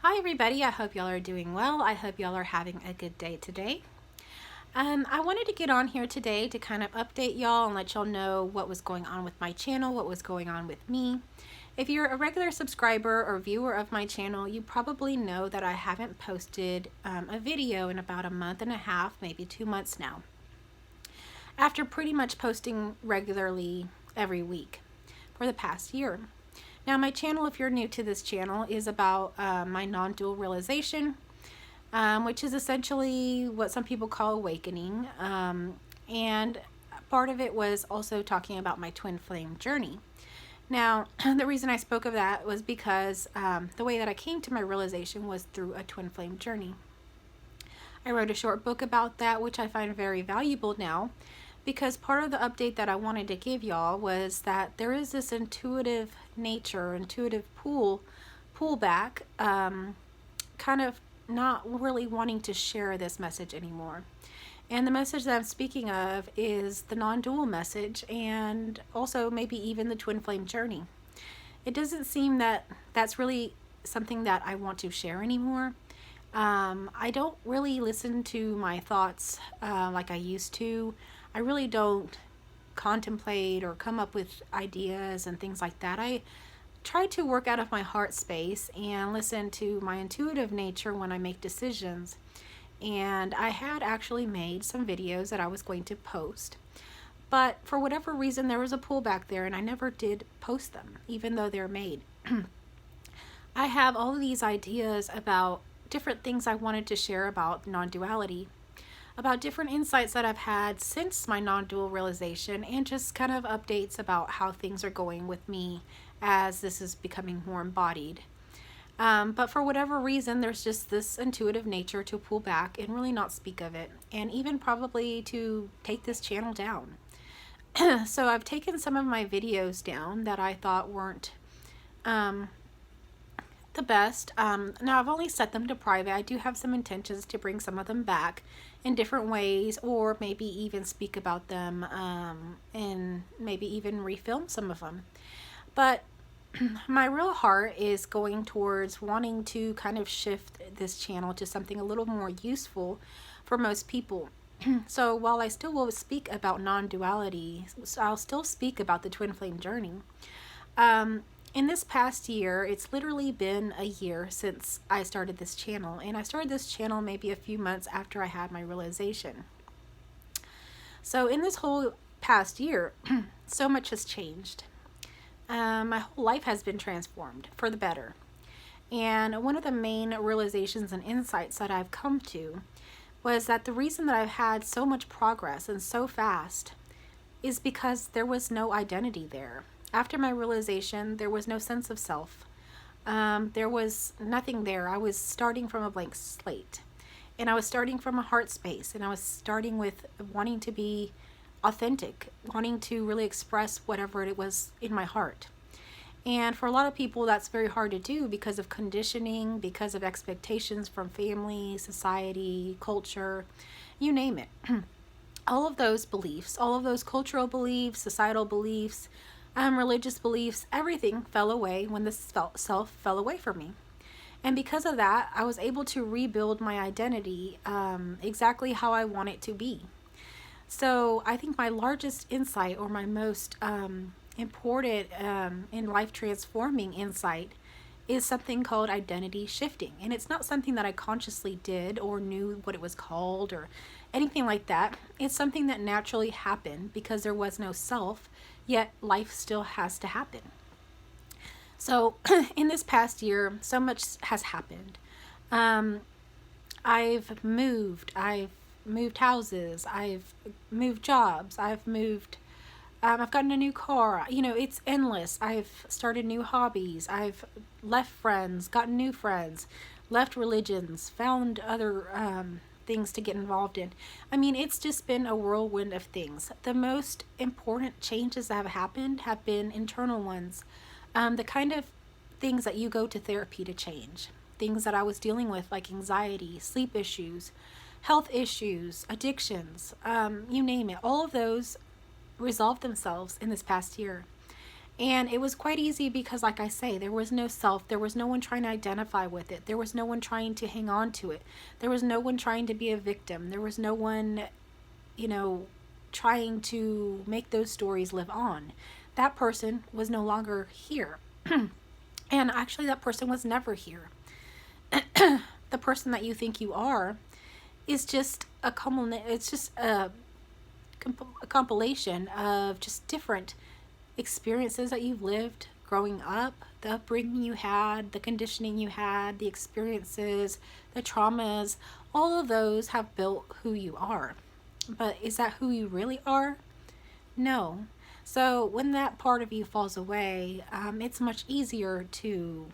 Hi everybody, I hope y'all are doing well. I hope y'all are having a good day today. I wanted to get on here today to kind of update y'all and let y'all know what was going on with my channel, what was going on with me. If you're a regular subscriber or viewer of my channel, you probably know that I haven't posted a video in about a month and a half, maybe 2 months now, after pretty much posting regularly every week for the past year. Now my channel, if you're new to this channel, is about my non-dual realization, which is essentially what some people call awakening. And part of it was also talking about my twin flame journey. Now, the reason I spoke of that was because the way that I came to my realization was through a twin flame journey. I wrote a short book about that, which I find very valuable now, because part of the update that I wanted to give y'all was that there is this intuitive nature, intuitive pullback, kind of not really wanting to share this message anymore. And the message that I'm speaking of is the non-dual message, and also maybe even the twin flame journey. It doesn't seem that that's really something that I want to share anymore. I don't really listen to my thoughts like I used to. I really don't contemplate or come up with ideas and things like that. I try to work out of my heart space and listen to my intuitive nature when I make decisions. And I had actually made some videos that I was going to post, but for whatever reason there was a pullback there and I never did post them, even though they're made. I have all of these ideas about different things I wanted to share about non-duality, about different insights that I've had since my non-dual realization, and just kind of updates about how things are going with me as this is becoming more embodied. But for whatever reason, there's just this intuitive nature to pull back and really not speak of it, and even probably to take this channel down. So I've taken some of my videos down that I thought weren't the best. Now I've only set them to private. I do have some intentions to bring some of them back in different ways, or maybe even speak about them and maybe even refilm some of them. But my real heart is going towards wanting to kind of shift this channel to something a little more useful for most people. So while I still will speak about non-duality, I'll still speak about the twin flame journey. In this past year, it's literally been a year since I started this channel, and I started this channel maybe a few months after I had my realization. So in this whole past year, so much has changed. My whole life has been transformed for the better. And one of the main realizations and insights that I've come to was that the reason that I've had so much progress and so fast is because there was no identity there. After my realization, there was no sense of self. There was nothing there. I was starting from a blank slate. And I was starting from a heart space. And I was starting with wanting to be authentic, wanting to really express whatever it was in my heart. And for a lot of people, that's very hard to do because of conditioning, because of expectations from family, society, culture, you name it. All of those beliefs, all of those cultural beliefs, societal beliefs, religious beliefs, everything fell away when the self fell away from me. And because of that, I was able to rebuild my identity exactly how I want it to be. So I think my largest insight, or my most important in life transforming insight, is something called identity shifting. And it's not something that I consciously did or knew what it was called or anything like that. It's something that naturally happened because there was no self, yet life still has to happen. So in this past year, so much has happened. I've moved houses, I've moved jobs, I've gotten a new car. You know, it's endless. I've started new hobbies, I've left friends, gotten new friends, left religions, found other things to get involved in. I mean, it's just been a whirlwind of things. The most important changes that have happened have been internal ones. The kind of things that you go to therapy to change. Things that I was dealing with, like anxiety, sleep issues, health issues, addictions, you name it. All of those resolved themselves in this past year. And it was quite easy because, like I say, there was no self. There was no one trying to identify with it. There was no one trying to hang on to it. There was no one trying to be a victim. There was no one, you know, trying to make those stories live on. That person was no longer here. And actually, that person was never here. The person that you think you are is just it's just a compilation of just different experiences that you've lived growing up, the upbringing you had, the conditioning you had, the experiences, the traumas. All of those have built who you are. But is that who you really are? No. So when that part of you falls away, it's much easier to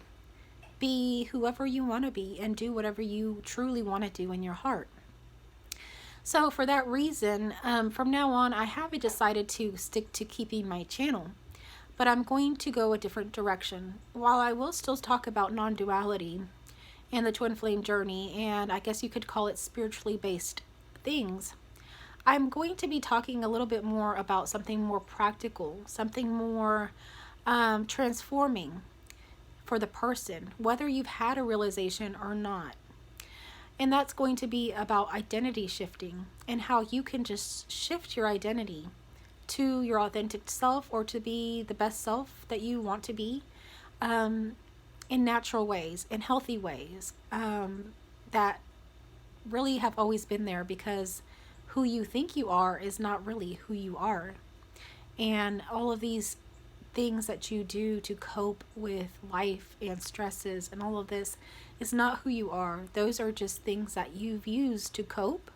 be whoever you want to be and do whatever you truly want to do in your heart. So for that reason, from now on, I haven't decided to stick to keeping my channel, but I'm going to go a different direction. While I will still talk about non-duality and the twin flame journey, and I guess you could call it spiritually based things, I'm going to be talking a little bit more about something more practical, something more transforming for the person, whether you've had a realization or not. And that's going to be about identity shifting and how you can just shift your identity to your authentic self, or to be the best self that you want to be, in natural ways, in healthy ways, that really have always been there, because who you think you are is not really who you are. And all of these things that you do to cope with life and stresses and all of this is not who you are. Those are just things that you've used to cope,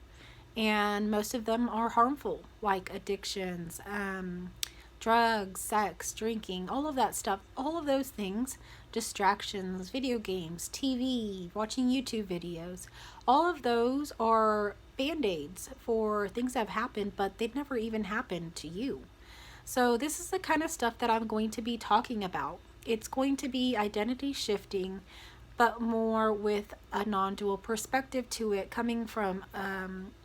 and most of them are harmful, like addictions, drugs, sex, drinking, all of that stuff. All of those things, distractions, video games, TV, watching YouTube videos, all of those are band-aids for things that have happened, but they've never even happened to you. So this is the kind of stuff that I'm going to be talking about. It's going to be identity shifting, but more with a non-dual perspective to it, coming from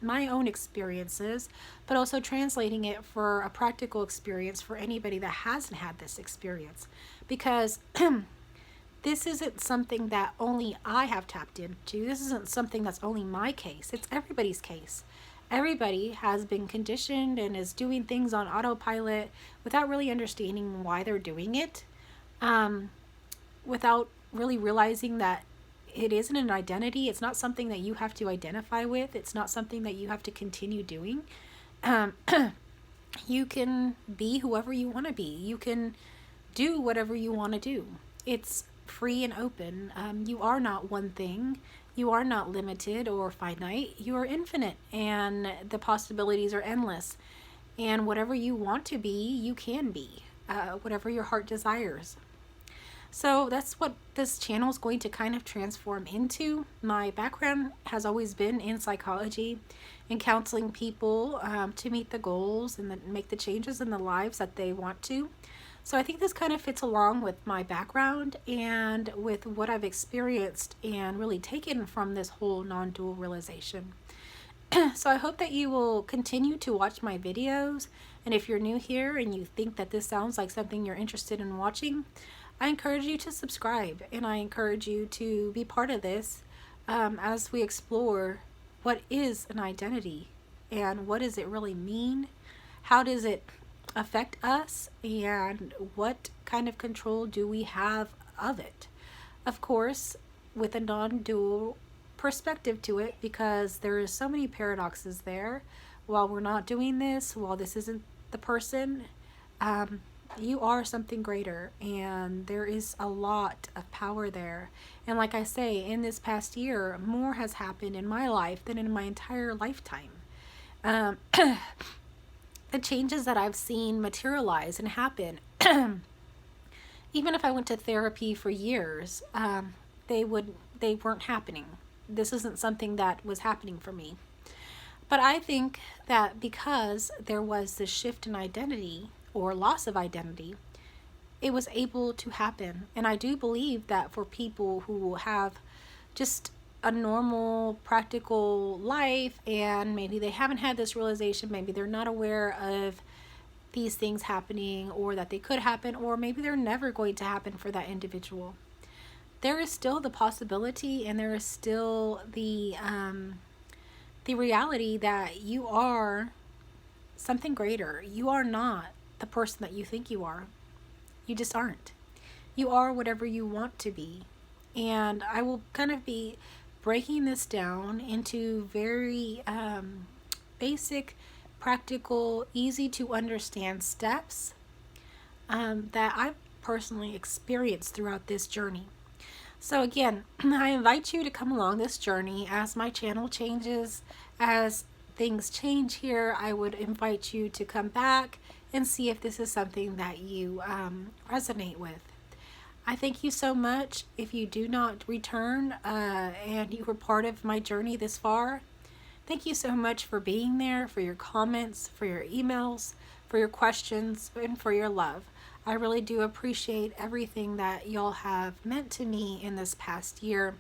my own experiences, but also translating it for a practical experience for anybody that hasn't had this experience. Because this isn't something that only I have tapped into. This isn't something that's only my case. It's everybody's case. Everybody has been conditioned and is doing things on autopilot without really understanding why they're doing it, without really realizing that it isn't an identity. It's not something that you have to identify with. It's not something that you have to continue doing. You can be whoever you want to be. You can do whatever you want to do. It's free and open. You are not one thing. You are not limited or finite. You are infinite, and the possibilities are endless. And whatever you want to be, you can be. Whatever your heart desires. So that's what this channel is going to kind of transform into. My background has always been in psychology and counseling people to meet the goals and make the changes in the lives that they want to. So I think this kind of fits along with my background and with what I've experienced and really taken from this whole non-dual realization. So I hope that you will continue to watch my videos. And if you're new here and you think that this sounds like something you're interested in watching, I encourage you to subscribe, and I encourage you to be part of this as we explore what is an identity and what does it really mean, how does it affect us, and what kind of control do we have of it. Of course, with a non-dual perspective to it, because there is so many paradoxes there. While we're not doing this, while this isn't the person, you are something greater, and there is a lot of power there. And like I say, in this past year, more has happened in my life than in my entire lifetime. The changes that I've seen materialize and happen, even if I went to therapy for years, they weren't happening. This isn't something that was happening for me. But I think that because there was this shift in identity, or loss of identity, it was able to happen. And I do believe that for people who have just a normal, practical life, and maybe they haven't had this realization, maybe they're not aware of these things happening, or that they could happen, or maybe they're never going to happen for that individual. There is still the possibility, and there is still the reality that you are something greater. You are not the person that you think you are. You just aren't. You are whatever you want to be. And I will kind of be breaking this down into very basic, practical, easy to understand steps that I've personally experienced throughout this journey. So again, I invite you to come along this journey as my channel changes, as things change here. I would invite you to come back and see if this is something that you resonate with. I thank you so much. If you do not return and you were part of my journey this far, thank you so much for being there, for your comments, for your emails, for your questions, and for your love. I really do appreciate everything that y'all have meant to me in this past year.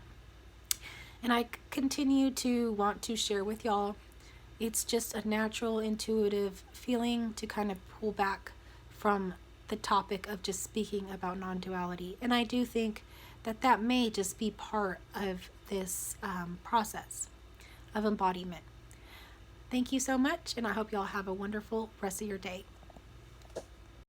And I continue to want to share with y'all. It's just a natural, intuitive feeling to kind of pull back from the topic of just speaking about non-duality. And I do think that that may just be part of this process of embodiment. Thank you so much, and I hope y'all have a wonderful rest of your day.